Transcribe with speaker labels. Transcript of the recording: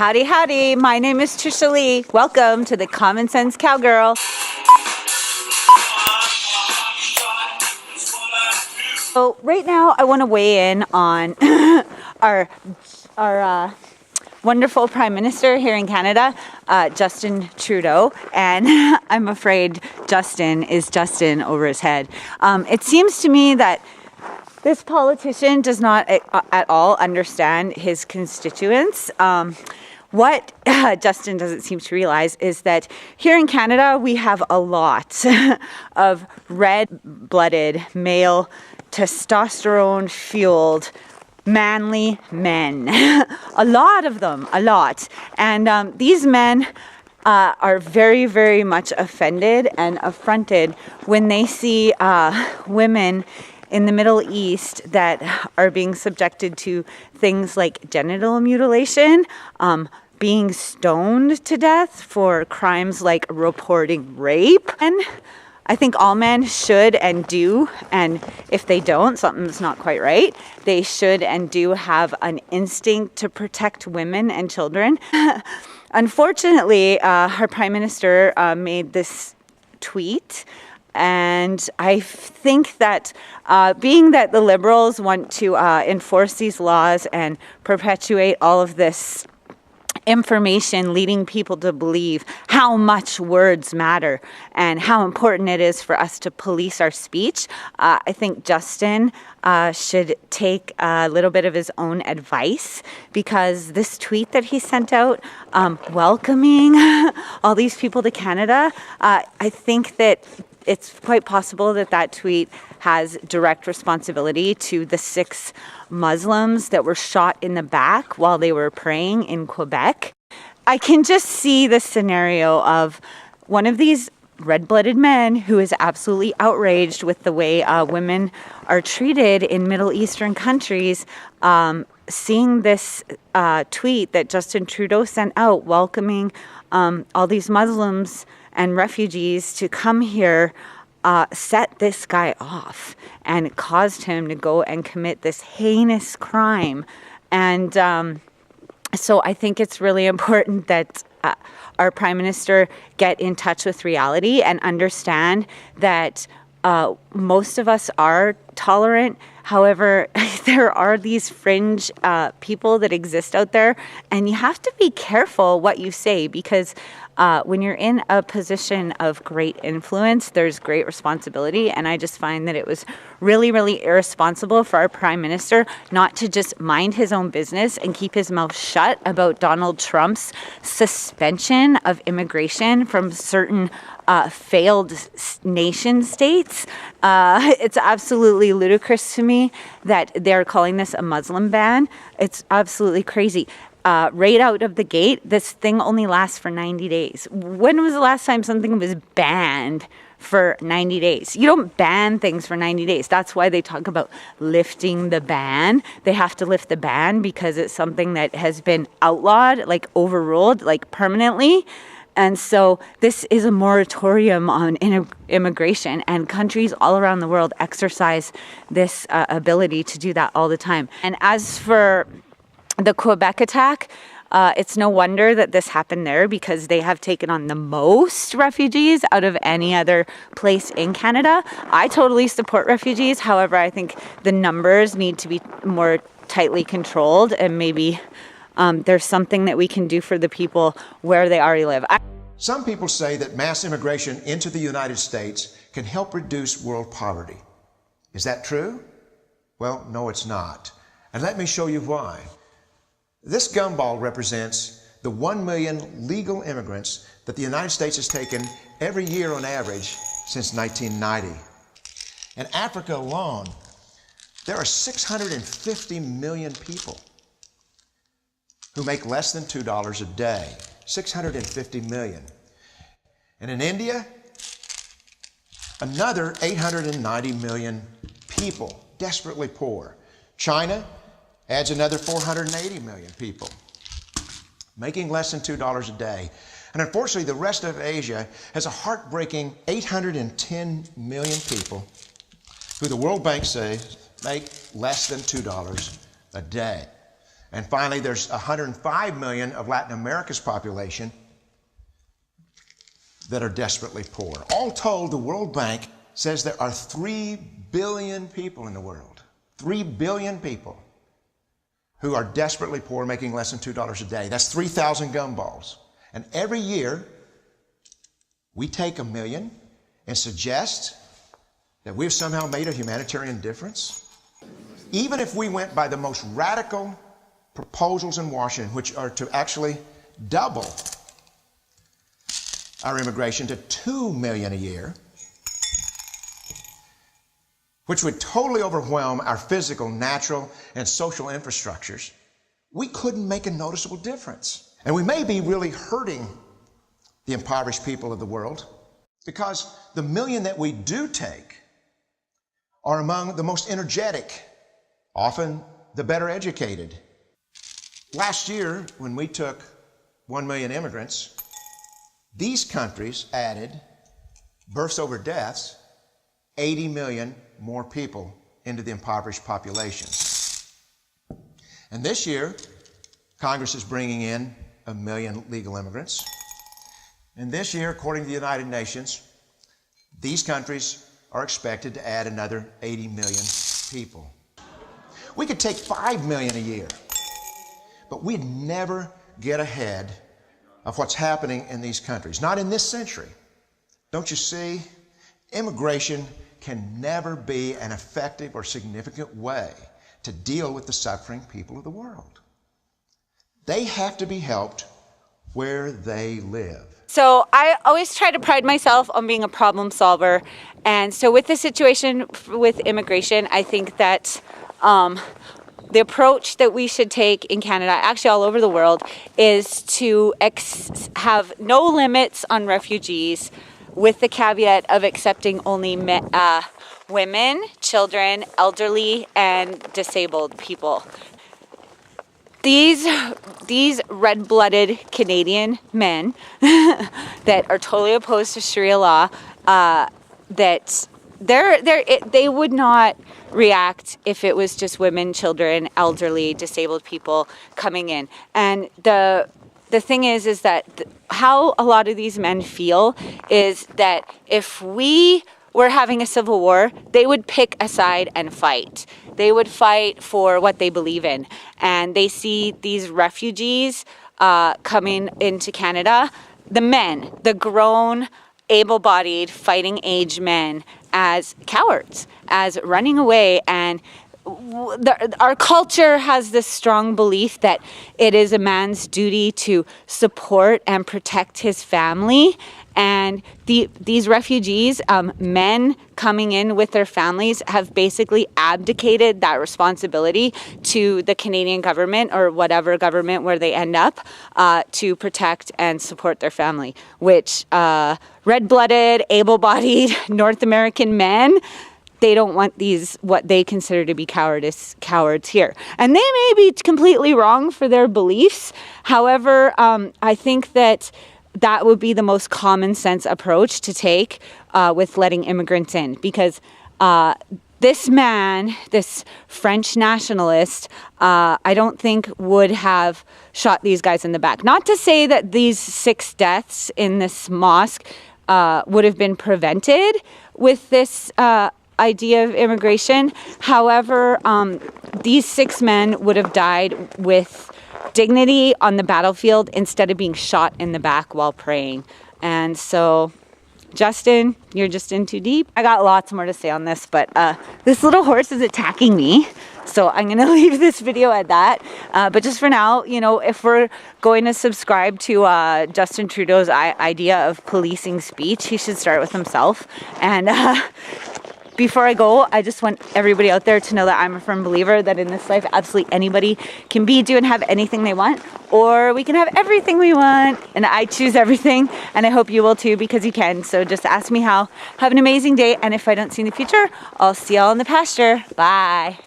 Speaker 1: Howdy, howdy. My name is Trishaly. Welcome to the Common Sense Cowgirl. So right now I want to weigh in on our wonderful Prime Minister here in Canada, Justin Trudeau, and I'm afraid Justin is Justin over his head. It seems to me that this politician does not at all understand his constituents. What Justin doesn't seem to realize is that here in Canada, we have a lot of red-blooded, male, testosterone-fueled, manly men. A lot of them, a lot. And these men are very, very much offended and affronted when they see women in the Middle East that are being subjected to things like genital mutilation, being stoned to death for crimes like reporting rape. And I think all men should and do, and if they don't, something's not quite right, they should and do have an instinct to protect women and children. Unfortunately, our Prime Minister made this tweet. And I think that being that the Liberals want to enforce these laws and perpetuate all of this information leading people to believe how much words matter and how important it is for us to police our speech, I think Justin should take a little bit of his own advice, because this tweet that he sent out welcoming all these people to Canada, I think that it's quite possible that that tweet has direct responsibility to the 6 Muslims that were shot in the back while they were praying in Quebec. I can just see the scenario of one of these red-blooded men who is absolutely outraged with the way women are treated in Middle Eastern countries, seeing this tweet that Justin Trudeau sent out welcoming all these Muslims and refugees to come here, set this guy off and caused him to go and commit this heinous crime. And so I think it's really important that our Prime Minister get in touch with reality and understand that most of us are tolerant. However, there are these fringe people that exist out there, and you have to be careful what you say, because when you're in a position of great influence, there's great responsibility. And I just find that it was really, really irresponsible for our Prime Minister not to just mind his own business and keep his mouth shut about Donald Trump's suspension of immigration from certain failed nation states. It's absolutely ludicrous to me that they're calling this a Muslim ban. It's absolutely crazy. Right out of the gate, this thing only lasts for 90 days. When was the last time something was banned for 90 days? You don't ban things for 90 days. That's why they talk about lifting the ban. They have to lift the ban because it's something that has been outlawed, like overruled, like permanently. And so this is a moratorium on immigration, and countries all around the world exercise this ability to do that all the time. And as for the Quebec attack, it's no wonder that this happened there, because they have taken on the most refugees out of any other place in Canada. I totally support refugees. However, I think the numbers need to be more tightly controlled, and maybe there's something that we can do for the people where they already live.
Speaker 2: Some people say that mass immigration into the United States can help reduce world poverty. Is that true? Well, no, it's not. And let me show you why. This gumball represents the 1 million legal immigrants that the United States has taken every year on average since 1990. In Africa alone, there are 650 million people who make less than $2 a day. 650 million. And in India, another 890 million people, desperately poor. China adds another 480 million people, making less than $2 a day. And unfortunately, the rest of Asia has a heartbreaking 810 million people who the World Bank says make less than $2 a day. And finally, there's 105 million of Latin America's population that are desperately poor. All told, the World Bank says there are 3 billion people in the world, 3 billion people who are desperately poor, making less than $2 a day. That's 3,000 gumballs. And every year, we take 1 million and suggest that we've somehow made a humanitarian difference. Even if we went by the most radical proposals in Washington, which are to actually double our immigration to 2 million a year, which would totally overwhelm our physical, natural, and social infrastructures, we couldn't make a noticeable difference. And we may be really hurting the impoverished people of the world, because the 1 million that we do take are among the most energetic, often the better educated. Last year, when we took 1 million immigrants, these countries added, births over deaths, 80 million more people into the impoverished populations. And this year, Congress is bringing in 1 million legal immigrants. And this year, according to the United Nations, these countries are expected to add another 80 million people. We could take 5 million a year, but we'd never get ahead of what's happening in these countries. Not in this century. Don't you see? Immigration can never be an effective or significant way to deal with the suffering people of the world. They have to be helped where they live.
Speaker 1: So I always try to pride myself on being a problem solver. And so with the situation with immigration, I think that the approach that we should take in Canada, actually all over the world, is to have no limits on refugees, with the caveat of accepting only women, children, elderly, and disabled people. These red-blooded Canadian men that are totally opposed to Sharia law, that they would not react if it was just women, children, elderly, disabled people coming in. And the thing is that how a lot of these men feel is that if we were having a civil war, they would pick a side and fight. They would fight for what they believe in. And they see these refugees coming into Canada, the men, the grown, able-bodied, fighting-age men, as cowards, as running away. And our culture has this strong belief that it is a man's duty to support and protect his family. And these refugees, men coming in with their families, have basically abdicated that responsibility to the Canadian government or whatever government where they end up to protect and support their family, which red-blooded, able-bodied North American men, they don't want these, what they consider to be cowards here. And they may be completely wrong for their beliefs. However, I think that would be the most common sense approach to take with letting immigrants in. Because this man, this French nationalist, I don't think would have shot these guys in the back. Not to say that these 6 deaths in this mosque would have been prevented with this idea of immigration. However, these 6 men would have died with dignity on the battlefield instead of being shot in the back while praying. And so, Justin, you're just in too deep. I got lots more to say on this, but this little horse is attacking me. So I'm going to leave this video at that. But just for now, you know, if we're going to subscribe to Justin Trudeau's idea of policing speech, he should start with himself. And before I go, I just want everybody out there to know that I'm a firm believer that in this life, absolutely anybody can be, do, and have anything they want, or we can have everything we want. And I choose everything, and I hope you will too, because you can. So just ask me how. Have an amazing day, and if I don't see you in the future, I'll see y'all in the pasture. Bye.